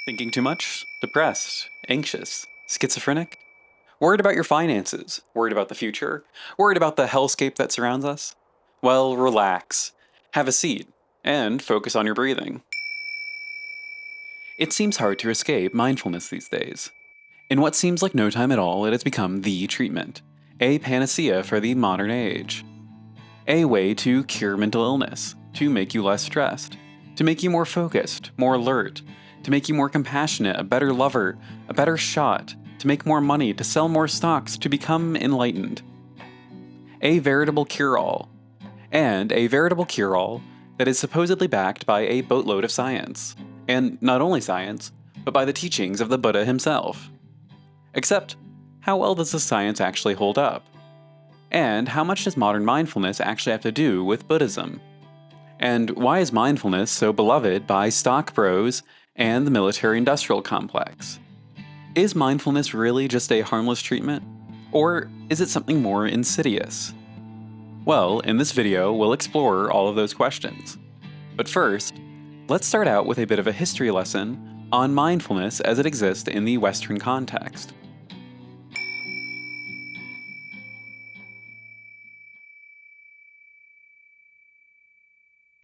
Thinking too much? Depressed? Anxious? Schizophrenic? Worried about your finances? Worried about the future? Worried about the hellscape that surrounds us? Well, relax. Have a seat. And focus on your breathing. It seems hard to escape mindfulness these days. In what seems like no time at all, it has become the treatment, a panacea for the modern age. A way to cure mental illness, to make you less stressed, to make you more focused, more alert, to make you more compassionate, a better lover, a better shot, to make more money, to sell more stocks, to become enlightened. A veritable cure-all. And a veritable cure-all that is supposedly backed by a boatload of science. And not only science, but by the teachings of the Buddha himself. Except, how well does the science actually hold up? And how much does modern mindfulness actually have to do with Buddhism? And why is mindfulness so beloved by stock bros and the military-industrial complex? Is mindfulness really just a harmless treatment? Or is it something more insidious? Well, in this video, we'll explore all of those questions. But first, let's start out with a bit of a history lesson on mindfulness as it exists in the Western context.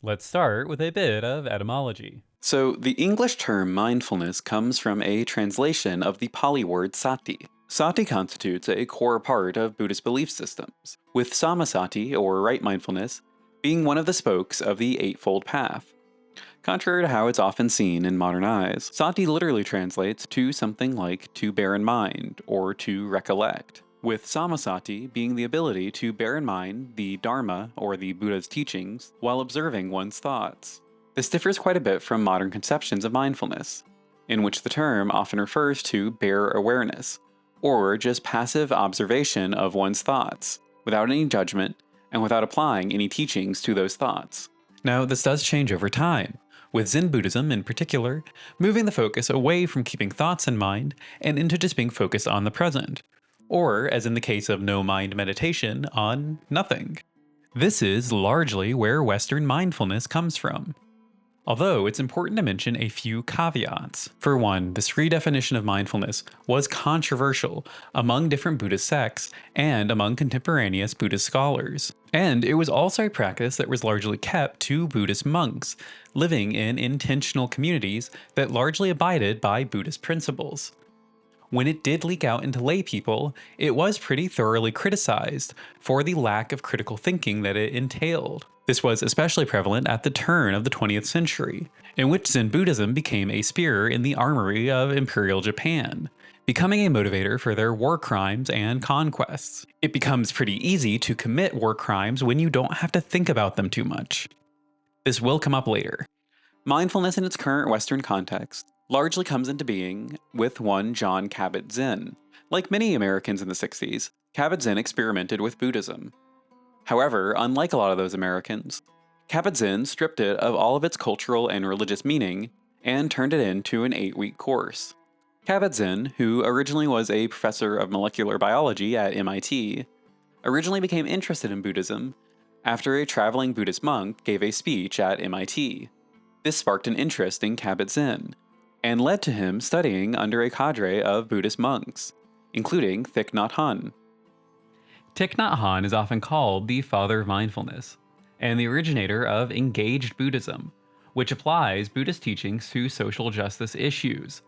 Let's start with a bit of etymology. So, the English term mindfulness comes from a translation of the Pali word sati. Sati constitutes a core part of Buddhist belief systems, with samasati, or right mindfulness, being one of the spokes of the Eightfold Path. Contrary to how it's often seen in modern eyes, sati literally translates to something like to bear in mind, or to recollect, with samasati being the ability to bear in mind the Dharma, or the Buddha's teachings, while observing one's thoughts. This differs quite a bit from modern conceptions of mindfulness, in which the term often refers to bare awareness, or just passive observation of one's thoughts, without any judgment, and without applying any teachings to those thoughts. Now, this does change over time, with Zen Buddhism in particular, moving the focus away from keeping thoughts in mind and into just being focused on the present, or, as in the case of no mind meditation, on nothing. This is largely where Western mindfulness comes from. Although it's important to mention a few caveats. For one, this redefinition of mindfulness was controversial among different Buddhist sects and among contemporaneous Buddhist scholars. And it was also a practice that was largely kept to Buddhist monks, living in intentional communities that largely abided by Buddhist principles. When it did leak out into lay people, it was pretty thoroughly criticized for the lack of critical thinking that it entailed. This was especially prevalent at the turn of the 20th century, in which Zen Buddhism became a spear in the armory of Imperial Japan, becoming a motivator for their war crimes and conquests. It becomes pretty easy to commit war crimes when you don't have to think about them too much. This will come up later. Mindfulness in its current Western context largely comes into being with one John Kabat-Zinn. Like many Americans in the 60s, Kabat-Zinn experimented with Buddhism. However, unlike a lot of those Americans, Kabat-Zinn stripped it of all of its cultural and religious meaning and turned it into an 8-week course. Kabat-Zinn, who originally was a professor of molecular biology at MIT, originally became interested in Buddhism after a traveling Buddhist monk gave a speech at MIT. This sparked an interest in Kabat-Zinn, and led to him studying under a cadre of Buddhist monks, including Thich Nhat Hanh. Thich Nhat Hanh is often called the father of mindfulness, and the originator of engaged Buddhism, which applies Buddhist teachings to social justice issues.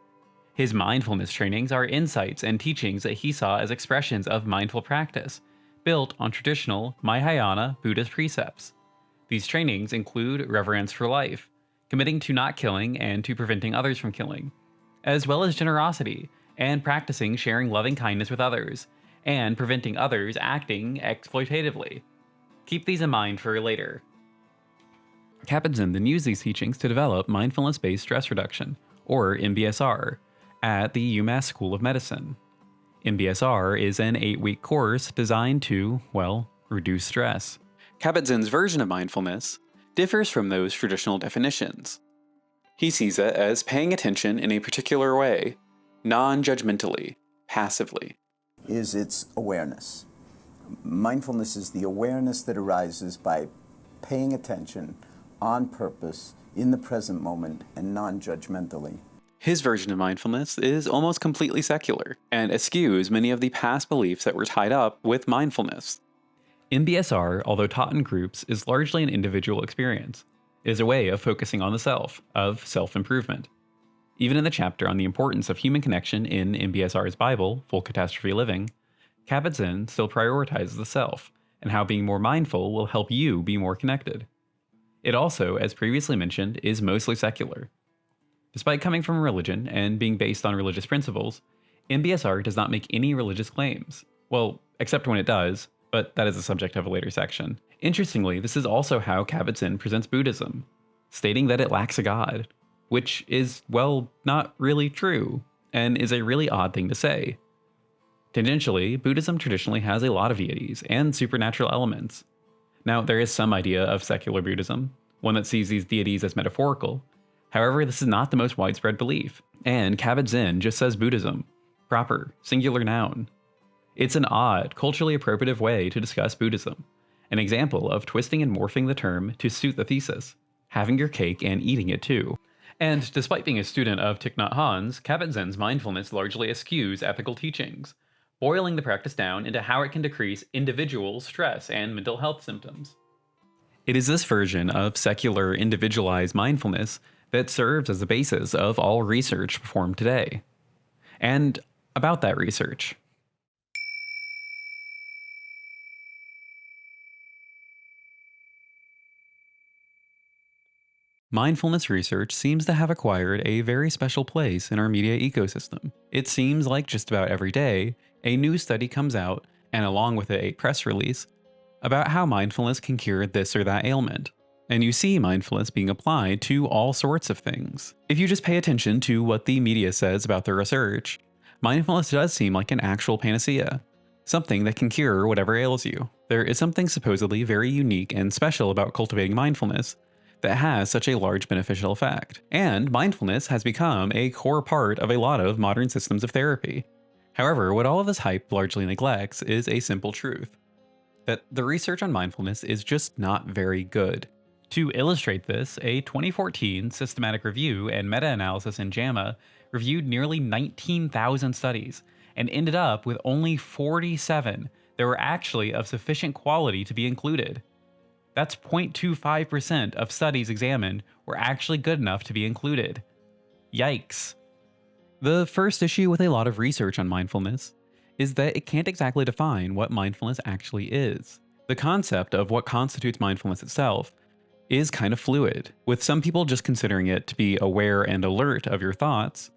His mindfulness trainings are insights and teachings that he saw as expressions of mindful practice, built on traditional Mahayana Buddhist precepts. These trainings include reverence for life, committing to not killing and to preventing others from killing, as well as generosity and practicing sharing loving kindness with others, and preventing others acting exploitatively. Keep these in mind for later. Kabat-Zinn then used these teachings to develop mindfulness-based stress reduction, or MBSR, at the UMass School of Medicine. MBSR is an 8-week course designed to, well, reduce stress. Kabat-Zinn's version of mindfulness differs from those traditional definitions. He sees it as paying attention in a particular way, non-judgmentally, passively. Is its awareness. Mindfulness is the awareness that arises by paying attention on purpose in the present moment and non-judgmentally. His version of mindfulness is almost completely secular, and eschews many of the past beliefs that were tied up with mindfulness. MBSR, although taught in groups, is largely an individual experience. It is a way of focusing on the self, of self-improvement. Even in the chapter on the importance of human connection in MBSR's Bible, Full Catastrophe Living, Kabat-Zinn still prioritizes the self, and how being more mindful will help you be more connected. It also, as previously mentioned, is mostly secular. Despite coming from religion and being based on religious principles, MBSR does not make any religious claims. Well, except when it does, but that is the subject of a later section. Interestingly, this is also how Kabat-Zinn presents Buddhism, stating that it lacks a god, which is, well, not really true, and is a really odd thing to say. Tangentially, Buddhism traditionally has a lot of deities and supernatural elements. Now, there is some idea of secular Buddhism, one that sees these deities as metaphorical. However, this is not the most widespread belief, and Kabat-Zinn just says Buddhism, proper, singular noun. It's an odd, culturally appropriative way to discuss Buddhism, an example of twisting and morphing the term to suit the thesis, having your cake and eating it too. And despite being a student of Thich Nhat Hanh's, Kabat-Zinn's mindfulness largely eschews ethical teachings, boiling the practice down into how it can decrease individual stress and mental health symptoms. It is this version of secular, individualized mindfulness that serves as the basis of all research performed today. And about that research. Mindfulness research seems to have acquired a very special place in our media ecosystem. It seems like just about every day, a new study comes out, and along with it a press release, about how mindfulness can cure this or that ailment. And you see mindfulness being applied to all sorts of things. If you just pay attention to what the media says about the research, mindfulness does seem like an actual panacea, something that can cure whatever ails you. There is something supposedly very unique and special about cultivating mindfulness that has such a large beneficial effect. And mindfulness has become a core part of a lot of modern systems of therapy. However, what all of this hype largely neglects is a simple truth: that the research on mindfulness is just not very good. To illustrate this, a 2014 systematic review and meta-analysis in JAMA reviewed nearly 19,000 studies and ended up with only 47 that were actually of sufficient quality to be included. That's 0.25% of studies examined were actually good enough to be included. Yikes. The first issue with a lot of research on mindfulness is that it can't exactly define what mindfulness actually is. The concept of what constitutes mindfulness itself is kind of fluid, with some people just considering it to be aware and alert of your thoughts,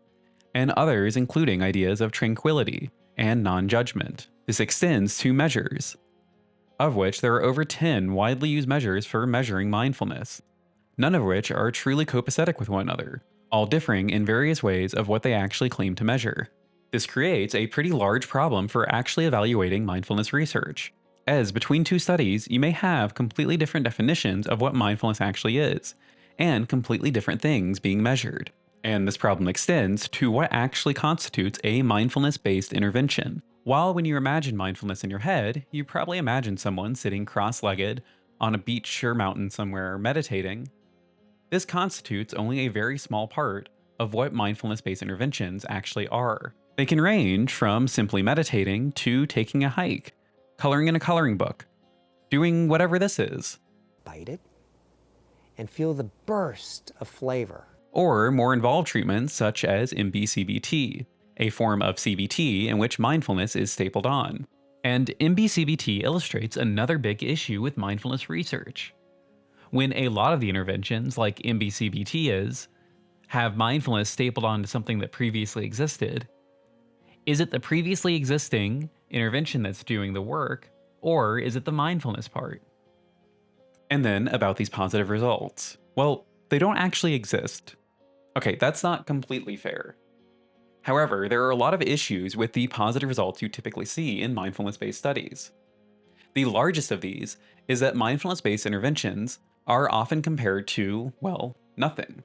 and others including ideas of tranquility and non-judgment. This extends to measures, of which there are over 10 widely used measures for measuring mindfulness, none of which are truly copacetic with one another, all differing in various ways of what they actually claim to measure. This creates a pretty large problem for actually evaluating mindfulness research, as between two studies you may have completely different definitions of what mindfulness actually is, and completely different things being measured. And this problem extends to what actually constitutes a mindfulness-based intervention. While when you imagine mindfulness in your head, you probably imagine someone sitting cross-legged on a beach or mountain somewhere meditating, this constitutes only a very small part of what mindfulness-based interventions actually are. They can range from simply meditating to taking a hike, coloring in a coloring book, doing whatever this is. Bite it and feel the burst of flavor. Or more involved treatments such as MBCBT, a form of CBT in which mindfulness is stapled on. And MBCBT illustrates another big issue with mindfulness research. When a lot of the interventions, like MBCBT have mindfulness stapled onto something that previously existed, is it the previously existing intervention that's doing the work, or is it the mindfulness part? And then about these positive results. Well, they don't actually exist. Okay, that's not completely fair. However, there are a lot of issues with the positive results you typically see in mindfulness-based studies. The largest of these is that mindfulness-based interventions are often compared to, well, nothing,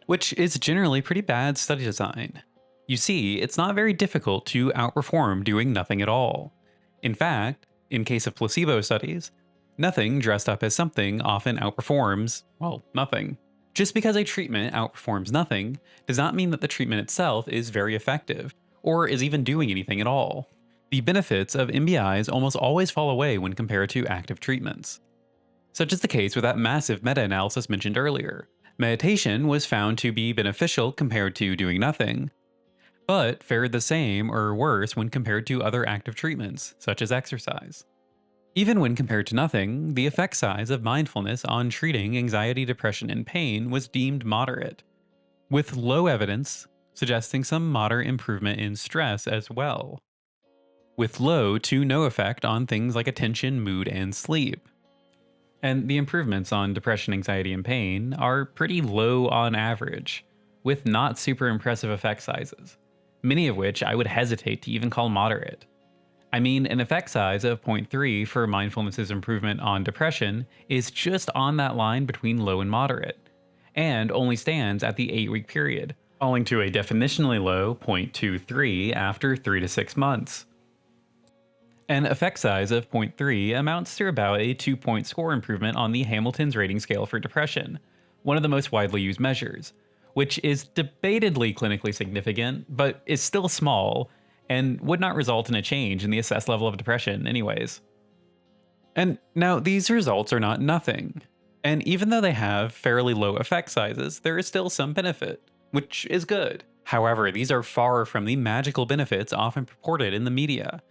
which is generally pretty bad study design. You see, it's not very difficult to outperform doing nothing at all. In fact, in case of placebo studies, nothing dressed up as something often outperforms, well, nothing. Just because a treatment outperforms nothing does not mean that the treatment itself is very effective, or is even doing anything at all. The benefits of MBIs almost always fall away when compared to active treatments. Such is the case with that massive meta-analysis mentioned earlier. Meditation was found to be beneficial compared to doing nothing, but fared the same or worse when compared to other active treatments, such as exercise. Even when compared to nothing, the effect size of mindfulness on treating anxiety, depression, and pain was deemed moderate, with low evidence suggesting some moderate improvement in stress as well, with low to no effect on things like attention, mood, and sleep. And the improvements on depression, anxiety, and pain are pretty low on average, with not super impressive effect sizes, many of which I would hesitate to even call moderate. I mean, an effect size of 0.3 for mindfulness's improvement on depression is just on that line between low and moderate, and only stands at the 8-week period, falling to a definitionally low 0.23 after 3 to 6 months. An effect size of 0.3 amounts to about a 2-point score improvement on the Hamilton's rating scale for depression, one of the most widely used measures, which is debatedly clinically significant, but is still small, and would not result in a change in the assessed level of depression anyways. And now, these results are not nothing, and even though they have fairly low effect sizes, there is still some benefit, which is good. However, these are far from the magical benefits often purported in the media,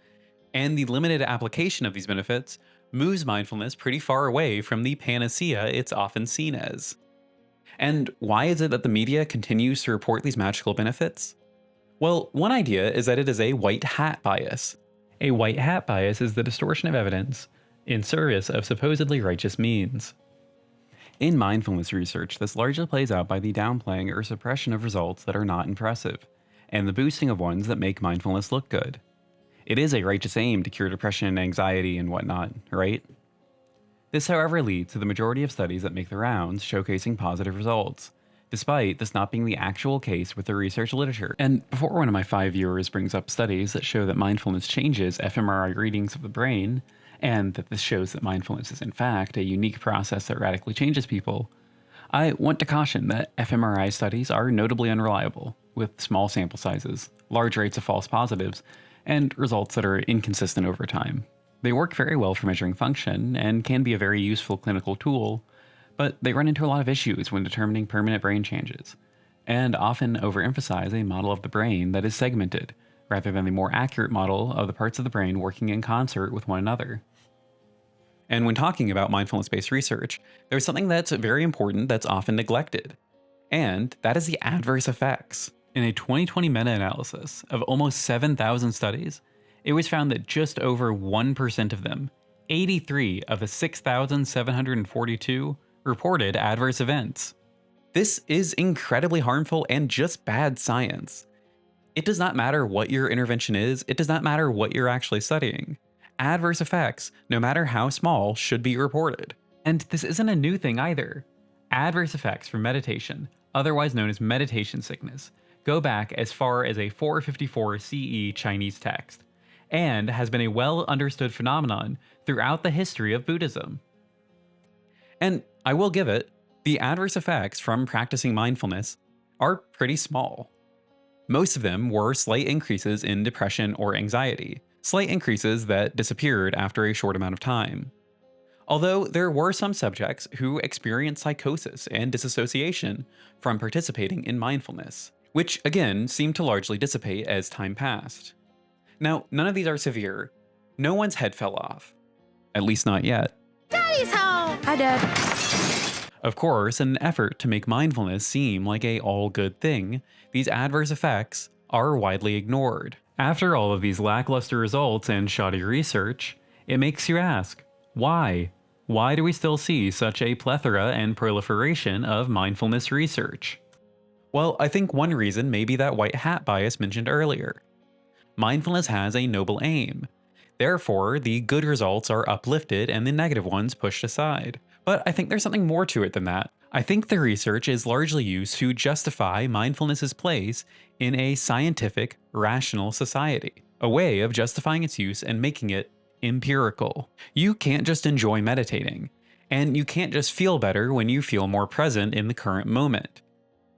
and the limited application of these benefits moves mindfulness pretty far away from the panacea it's often seen as. And why is it that the media continues to report these magical benefits? Well, one idea is that it is a white hat bias. A white hat bias is the distortion of evidence in service of supposedly righteous means. In mindfulness research, this largely plays out by the downplaying or suppression of results that are not impressive, and the boosting of ones that make mindfulness look good. It is a righteous aim to cure depression and anxiety and whatnot, right? This, however, leads to the majority of studies that make the rounds showcasing positive results, despite this not being the actual case with the research literature. And before one of my 5 viewers brings up studies that show that mindfulness changes fMRI readings of the brain, and that this shows that mindfulness is in fact a unique process that radically changes people, I want to caution that fMRI studies are notably unreliable, with small sample sizes, large rates of false positives, and results that are inconsistent over time. They work very well for measuring function and can be a very useful clinical tool, but they run into a lot of issues when determining permanent brain changes, and often overemphasize a model of the brain that is segmented, rather than the more accurate model of the parts of the brain working in concert with one another. And when talking about mindfulness-based research, there's something that's very important that's often neglected, and that is the adverse effects. In a 2020 meta-analysis of almost 7,000 studies, it was found that just over 1% of them, 83 of the 6,742, reported adverse events. This is incredibly harmful and just bad science. It does not matter what your intervention is, it does not matter what you're actually studying. Adverse effects, no matter how small, should be reported. And this isn't a new thing either. Adverse effects from meditation, otherwise known as meditation sickness, go back as far as a 454 CE Chinese text, and has been a well-understood phenomenon throughout the history of Buddhism. And I will give it, the adverse effects from practicing mindfulness are pretty small. Most of them were slight increases in depression or anxiety, slight increases that disappeared after a short amount of time. Although there were some subjects who experienced psychosis and disassociation from participating in mindfulness, which again seemed to largely dissipate as time passed. Now, none of these are severe. No one's head fell off. At least not yet. Daddy's home! Hi, Dad. Of course, in an effort to make mindfulness seem like a all-good thing, these adverse effects are widely ignored. After all of these lackluster results and shoddy research, it makes you ask, why? Why do we still see such a plethora and proliferation of mindfulness research? Well, I think one reason may be that white hat bias mentioned earlier. Mindfulness has a noble aim. Therefore, the good results are uplifted and the negative ones pushed aside. But I think there's something more to it than that. I think the research is largely used to justify mindfulness's place in a scientific, rational society, a way of justifying its use and making it empirical. You can't just enjoy meditating. And you can't just feel better when you feel more present in the current moment.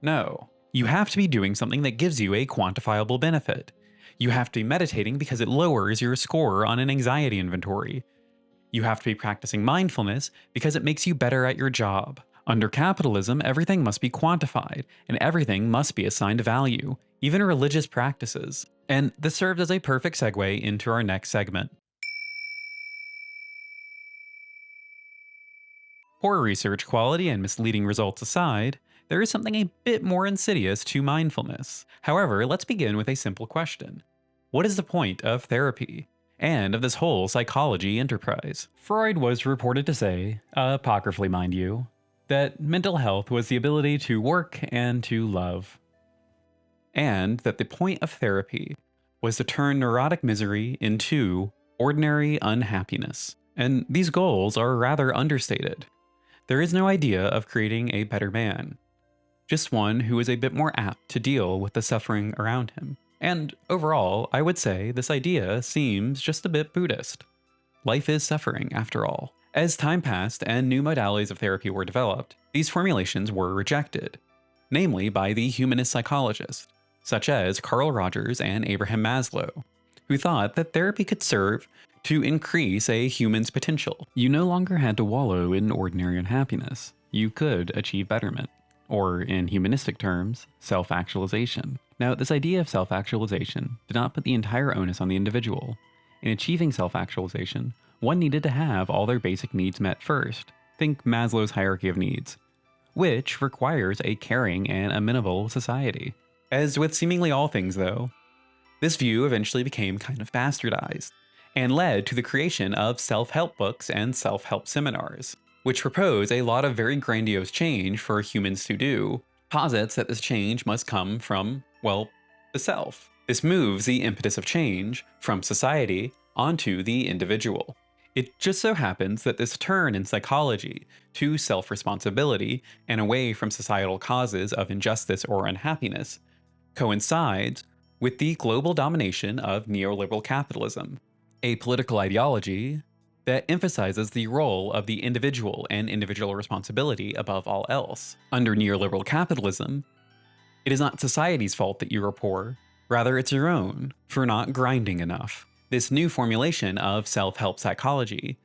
No, you have to be doing something that gives you a quantifiable benefit. You have to be meditating because it lowers your score on an anxiety inventory. You have to be practicing mindfulness because it makes you better at your job. Under capitalism, everything must be quantified, and everything must be assigned value, even religious practices. And this serves as a perfect segue into our next segment. Poor research quality and misleading results aside, there is something a bit more insidious to mindfulness. However, let's begin with a simple question. What is the point of therapy? And of this whole psychology enterprise? Freud was reported to say, apocryphally mind you, that mental health was the ability to work and to love. And that the point of therapy was to turn neurotic misery into ordinary unhappiness. And these goals are rather understated. There is no idea of creating a better man, just one who is a bit more apt to deal with the suffering around him. And overall, I would say this idea seems just a bit Buddhist. Life is suffering, after all. As time passed and new modalities of therapy were developed, these formulations were rejected, namely by the humanist psychologists, such as Carl Rogers and Abraham Maslow, who thought that therapy could serve to increase a human's potential. You no longer had to wallow in ordinary unhappiness. You could achieve betterment, or in humanistic terms, self-actualization. Now, this idea of self-actualization did not put the entire onus on the individual. In achieving self-actualization, one needed to have all their basic needs met first. Think Maslow's hierarchy of needs, which requires a caring and amenable society. As with seemingly all things, though, this view eventually became kind of bastardized and led to the creation of self-help books and self-help seminars, which propose a lot of very grandiose change for humans to do, posits that this change must come from, well, the self. This moves the impetus of change from society onto the individual. It just so happens that this turn in psychology to self-responsibility and away from societal causes of injustice or unhappiness coincides with the global domination of neoliberal capitalism, a political ideology that emphasizes the role of the individual and individual responsibility above all else. Under neoliberal capitalism, it is not society's fault that you are poor, rather it's your own for not grinding enough. This new formulation of self-help psychology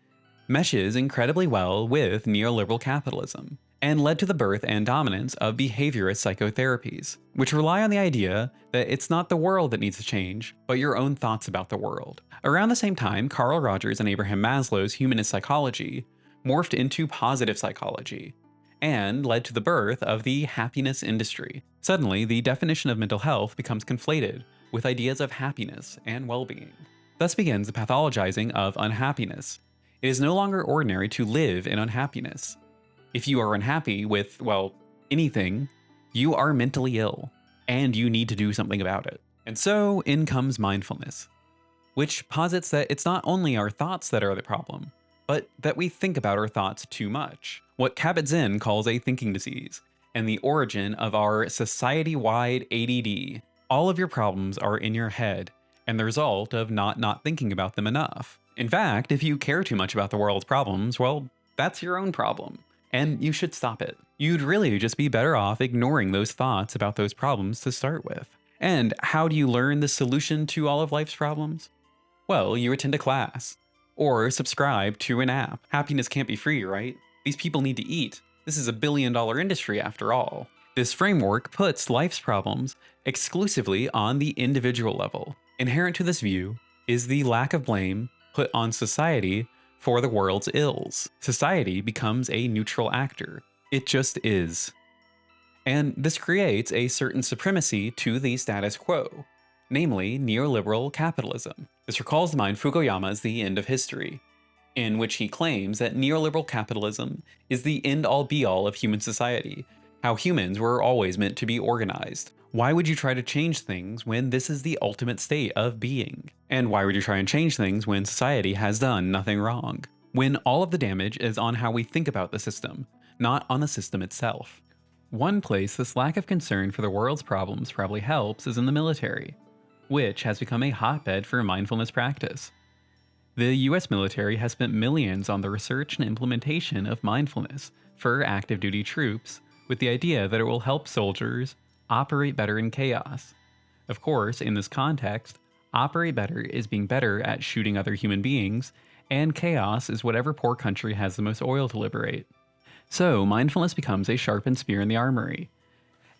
meshes incredibly well with neoliberal capitalism and led to the birth and dominance of behaviorist psychotherapies, which rely on the idea that it's not the world that needs to change, but your own thoughts about the world. Around the same time, Carl Rogers and Abraham Maslow's humanist psychology morphed into positive psychology and led to the birth of the happiness industry. Suddenly, the definition of mental health becomes conflated with ideas of happiness and well-being. Thus begins the pathologizing of unhappiness. It is no longer ordinary to live in unhappiness. If you are unhappy with, well, anything, you are mentally ill, and you need to do something about it. And so in comes mindfulness, which posits that it's not only our thoughts that are the problem, but that we think about our thoughts too much. What Kabat-Zinn calls a thinking disease, and the origin of our society-wide ADD. All of your problems are in your head, and the result of not thinking about them enough. In fact, if you care too much about the world's problems, well, that's your own problem, and you should stop it. You'd really just be better off ignoring those thoughts about those problems to start with. And how do you learn the solution to all of life's problems? Well, you attend a class, or subscribe to an app. Happiness can't be free, right? These people need to eat. This is a billion-dollar industry after all. This framework puts life's problems exclusively on the individual level. Inherent to this view is the lack of blame put on society for the world's ills. Society becomes a neutral actor. It just is. And this creates a certain supremacy to the status quo, namely neoliberal capitalism. This recalls to mind Fukuyama's The End of History, in which he claims that neoliberal capitalism is the end-all be-all of human society, how humans were always meant to be organized. Why would you try to change things when this is the ultimate state of being? And why would you try and change things when society has done nothing wrong? When all of the damage is on how we think about the system, not on the system itself. One place this lack of concern for the world's problems probably helps is in the military, which has become a hotbed for mindfulness practice. The US military has spent millions on the research and implementation of mindfulness for active duty troops, with the idea that it will help soldiers operate better in chaos. Of course, in this context, operate better is being better at shooting other human beings, and chaos is whatever poor country has the most oil to liberate. So, mindfulness becomes a sharpened spear in the armory,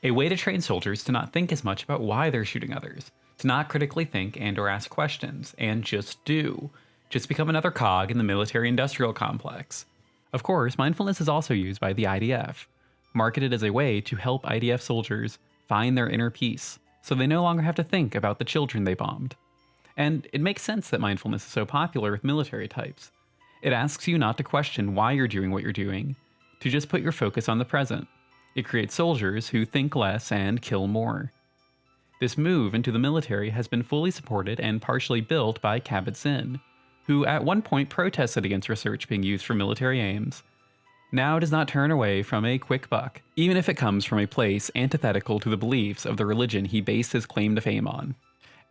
a way to train soldiers to not think as much about why they're shooting others, to not critically think and or ask questions, and just do. Just become another cog in the military-industrial complex. Of course, mindfulness is also used by the IDF, marketed as a way to help IDF soldiers find their inner peace, so they no longer have to think about the children they bombed. And it makes sense that mindfulness is so popular with military types. It asks you not to question why you're doing what you're doing, to just put your focus on the present. It creates soldiers who think less and kill more. This move into the military has been fully supported and partially built by Kabat-Zinn, who at one point protested against research being used for military aims, now does not turn away from a quick buck, even if it comes from a place antithetical to the beliefs of the religion he based his claim to fame on.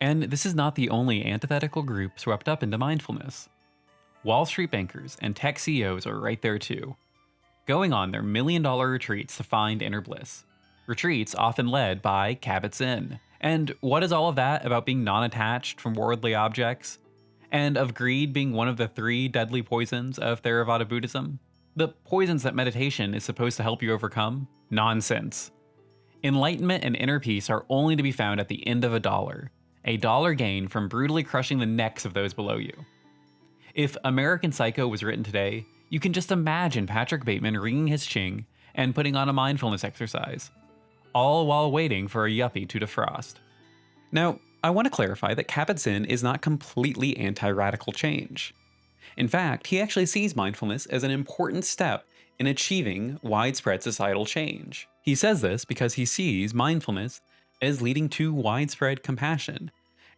And this is not the only antithetical group swept up into mindfulness. Wall Street bankers and tech CEOs are right there too, going on their million-dollar retreats to find inner bliss. Retreats often led by Kabat-Zinn. And what is all of that about being non-attached from worldly objects? And of greed being one of the 3 deadly poisons of Theravada Buddhism? The poisons that meditation is supposed to help you overcome? Nonsense. Enlightenment and inner peace are only to be found at the end of a dollar gain from brutally crushing the necks of those below you. If American Psycho was written today, you can just imagine Patrick Bateman wringing his ching and putting on a mindfulness exercise, all while waiting for a yuppie to defrost. Now, I want to clarify that Kabat-Zinn is not completely anti-radical change. In fact, he actually sees mindfulness as an important step in achieving widespread societal change. He says this because he sees mindfulness as leading to widespread compassion,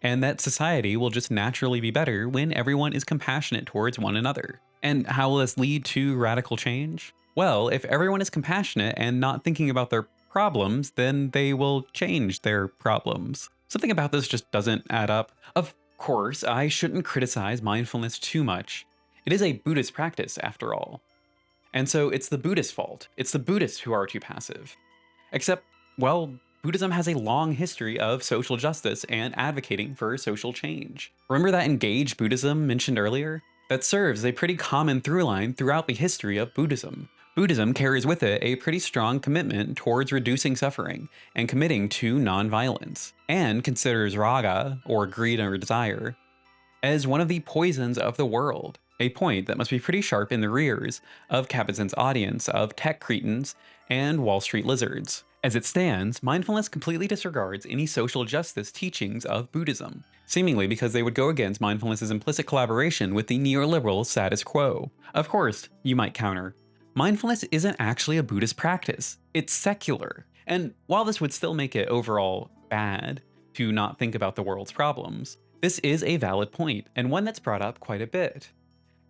and that society will just naturally be better when everyone is compassionate towards one another. And how will this lead to radical change? Well, if everyone is compassionate and not thinking about their problems, then they will change their problems. Something about this just doesn't add up. Of course, I shouldn't criticize mindfulness too much. It is a Buddhist practice, after all. And so it's the Buddhist's fault. It's the Buddhists who are too passive. Except, well, Buddhism has a long history of social justice and advocating for social change. Remember that engaged Buddhism mentioned earlier? That serves a pretty common through line throughout the history of Buddhism. Buddhism carries with it a pretty strong commitment towards reducing suffering and committing to nonviolence, and considers raga, or greed or desire, as one of the poisons of the world, a point that must be pretty sharp in the rears of Kabat-Zinn's audience of tech cretins and Wall Street lizards. As it stands, mindfulness completely disregards any social justice teachings of Buddhism, seemingly because they would go against mindfulness's implicit collaboration with the neoliberal status quo. Of course, you might counter, mindfulness isn't actually a Buddhist practice, it's secular. And while this would still make it overall bad to not think about the world's problems, this is a valid point, and one that's brought up quite a bit.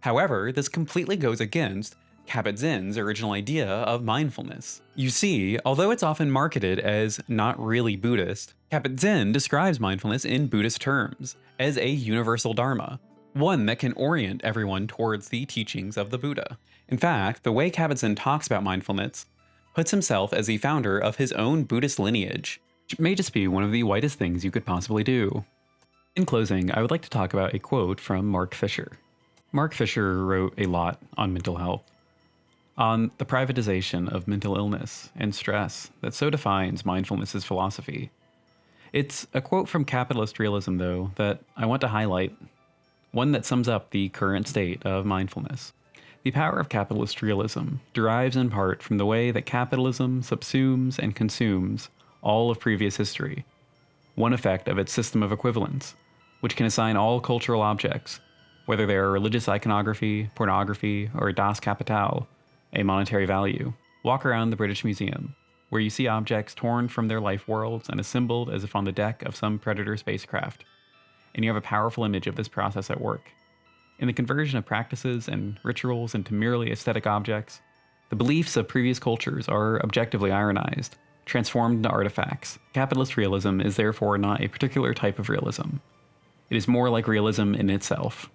However, this completely goes against Kabat-Zinn's original idea of mindfulness. You see, although it's often marketed as not really Buddhist, Kabat-Zinn describes mindfulness in Buddhist terms as a universal dharma, one that can orient everyone towards the teachings of the Buddha. In fact, the way Kabat-Zinn talks about mindfulness puts himself as the founder of his own Buddhist lineage, which may just be one of the whitest things you could possibly do. In closing, I would like to talk about a quote from Mark Fisher. Mark Fisher wrote a lot on mental health, on the privatization of mental illness and stress that so defines mindfulness's philosophy. It's a quote from Capitalist Realism, though, that I want to highlight, one that sums up the current state of mindfulness. The power of capitalist realism derives in part from the way that capitalism subsumes and consumes all of previous history, one effect of its system of equivalence, which can assign all cultural objects, whether they are religious iconography, pornography, or Das Kapital, a monetary value. Walk around the British Museum, where you see objects torn from their life worlds and assembled as if on the deck of some predator spacecraft, and you have a powerful image of this process at work. In the conversion of practices and rituals into merely aesthetic objects, the beliefs of previous cultures are objectively ironized, transformed into artifacts. Capitalist realism is therefore not a particular type of realism. It is more like realism in itself.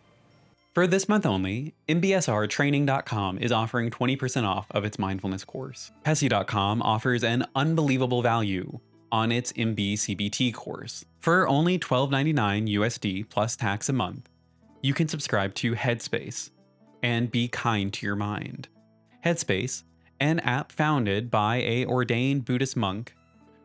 For this month only, mbsrtraining.com is offering 20% off of its mindfulness course. Pessy.com offers an unbelievable value on its MB-CBT course. For only $12.99 USD plus tax a month, you can subscribe to Headspace and be kind to your mind. Headspace, an app founded by an ordained Buddhist monk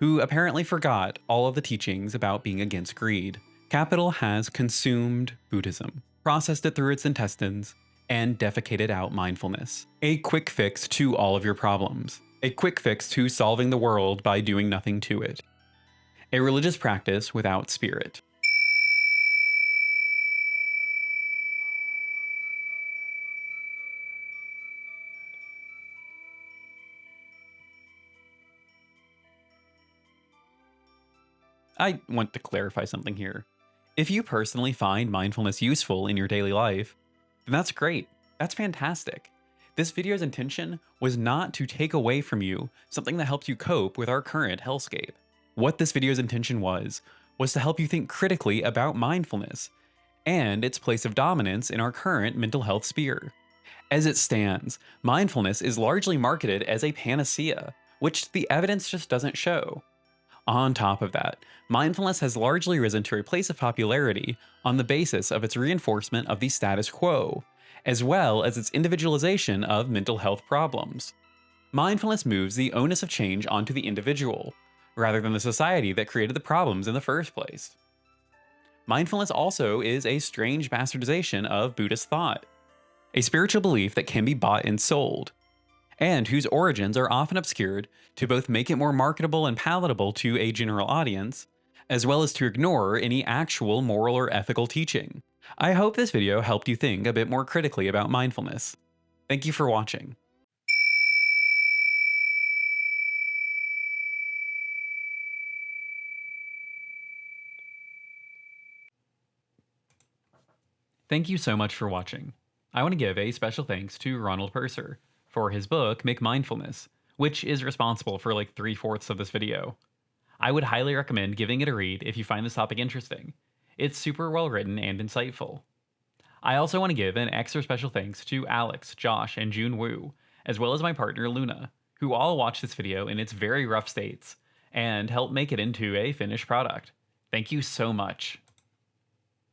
who apparently forgot all of the teachings about being against greed. Capital has consumed Buddhism, processed it through its intestines, and defecated out mindfulness. A quick fix to all of your problems. A quick fix to solving the world by doing nothing to it. A religious practice without spirit. I want to clarify something here. If you personally find mindfulness useful in your daily life, then that's great. That's fantastic. This video's intention was not to take away from you something that helps you cope with our current hellscape. What this video's intention was to help you think critically about mindfulness and its place of dominance in our current mental health sphere. As it stands, mindfulness is largely marketed as a panacea, which the evidence just doesn't show. On top of that, mindfulness has largely risen to a place of popularity on the basis of its reinforcement of the status quo, as well as its individualization of mental health problems. Mindfulness moves the onus of change onto the individual, rather than the society that created the problems in the first place. Mindfulness also is a strange bastardization of Buddhist thought, a spiritual belief that can be bought and sold, and whose origins are often obscured to both make it more marketable and palatable to a general audience, as well as to ignore any actual moral or ethical teaching. I hope this video helped you think a bit more critically about mindfulness. Thank you for watching. Thank you so much for watching. I want to give a special thanks to Ronald Purser for his book, McMindfulness, which is responsible for like 3/4 of this video. I would highly recommend giving it a read if you find this topic interesting. It's super well written and insightful. I also want to give an extra special thanks to Alex, Josh, and June Wu, as well as my partner Luna, who all watched this video in its very rough states and helped make it into a finished product. Thank you so much.